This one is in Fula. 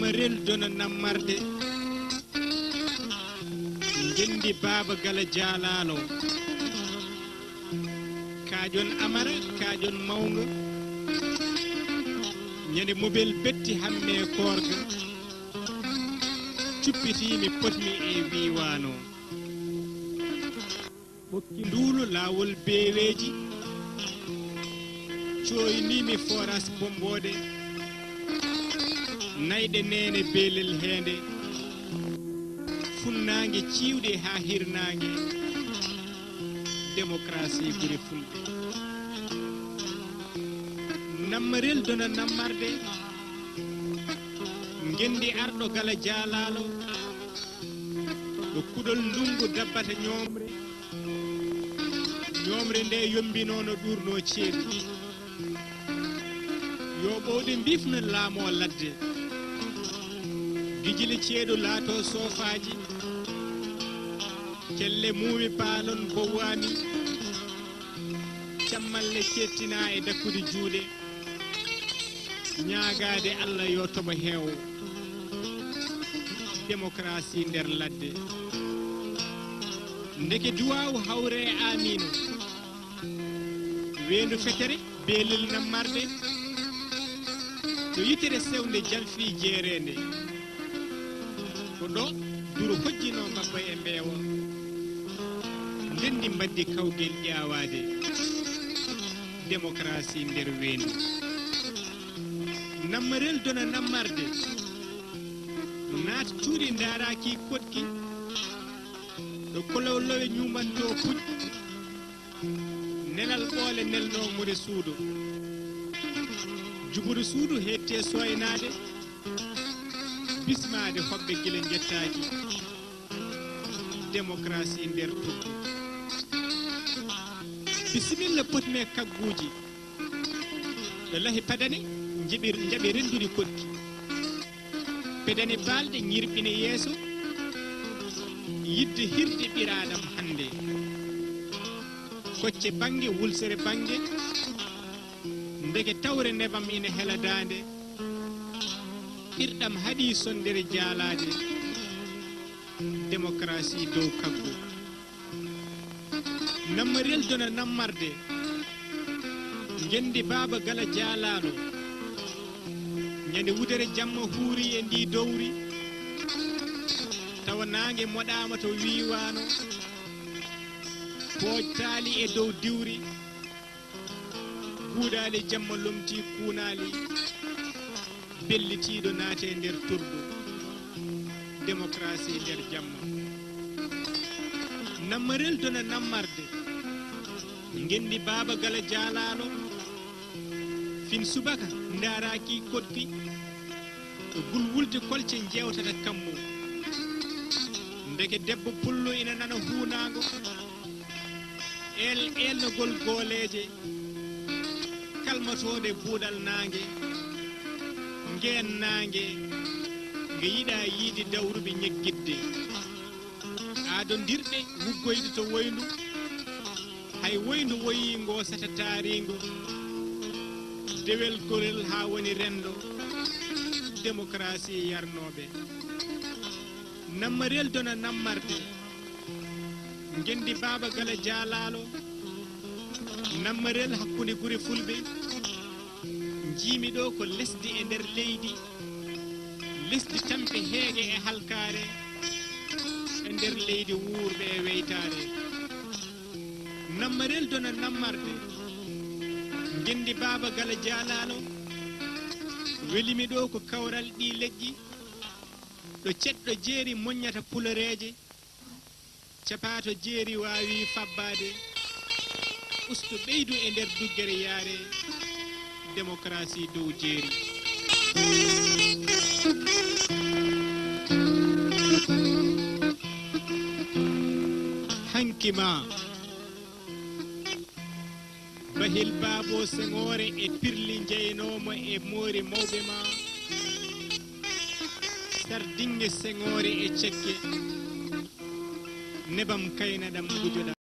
nammarel dona nammarde gendi baba gala jalalo kajon amara kajon mawnga nyande mobile betti hamme korga cuppitimi potmi e wiwano bokki ndulu lawol beweji coynimi foras bombode nayde nene belel hende funnaange ciwde ha hirnaange démocratie ɓuri fulɓe nammarel dona nammarde gendi arɗo gala jaalalo ɗo kuɗol ndungu dabbata ñomre nde yombinono ɗurno ceeɗu yo ɓowɗe bifno laamo ladde gijili ceeɗu laato sofaji kelle muumi paalon bowwami cammalle kettina e dakkude juuɗe ñaagade Allah yo toɓo heewo démocratie nder ladde ndeke duwawu hawre amino wendu fetere belel nammarde to yitere sewnde jalfi jeerende ko ɗo duro hojjino mabba e mbeewa ndendi mbaddi kawgel ƴaawade démocratie nder wendu nammarel dona nammarde naat cuuɗi ndaaraki koɗki ɗo kolowlowe ñumanto puƴ nenal ɓoole nelnomude suudu jubude suudu hette soynade bismade hoɓɓe gila jettaki démocratie nder tuɗɗo bisimilla potme kagguji ɗo lahi padane jaɓi rendude koɗki pedane balɗe ñirɓine yeeso yidde hirde ɓiraɗam hande kocce bange wulsere bange ndeke tawre nebam ina heladande ɓirɗam haɗi sondere jaalade démocratie dow kaggu nammarel dona nammarde gendi baba gala jaalaɗo ñande wudere jamma huuri e ndi dowri tawa naange moɗama to wiwano pooj taali e dow diwri guuɗali jamma lomti kuunali bellitiɗo naate nder turɗo démocratie nder jamma nammarel dona nammarde gendi baba gala jaalalo fin subaka ndaaraki koɗki ɗo gulwulde kolce jewtata kammo ndeke debbo pullo ina nana huunago elnogol gooleje kalmatode buuɗal naange ngeen naange nge yiɗa yiide dawruɓe ñeggidde aadondirɗe wuggoyde to woyndu hay woyndu woyingo sata taarigo dewel gorel ha woni rendo démocratie yarnoɓe nammarel dona nammarde gendi baba gala jaalalo nammarel hakkude gure fulɓe jiimi ɗo ko lesdi e nder leydi lesdi tampe heege e halkare e nder leydi wuurɓe e weytare nammarel dona nammarde gendi baba gala jaalalo welimi ɗo ko kawral ɗi leƴƴi ɗo ceɗɗo jeeri moññata puloreje capato jeeri wawi fabbade usto ɓeydu e nder duggere yaare démocratie dow jeeri hankima bahil baabo sengore e pirli jeynomo e moori mawɓe ma sardinge sengore e cekke nebam kayna ɗam gujoɗa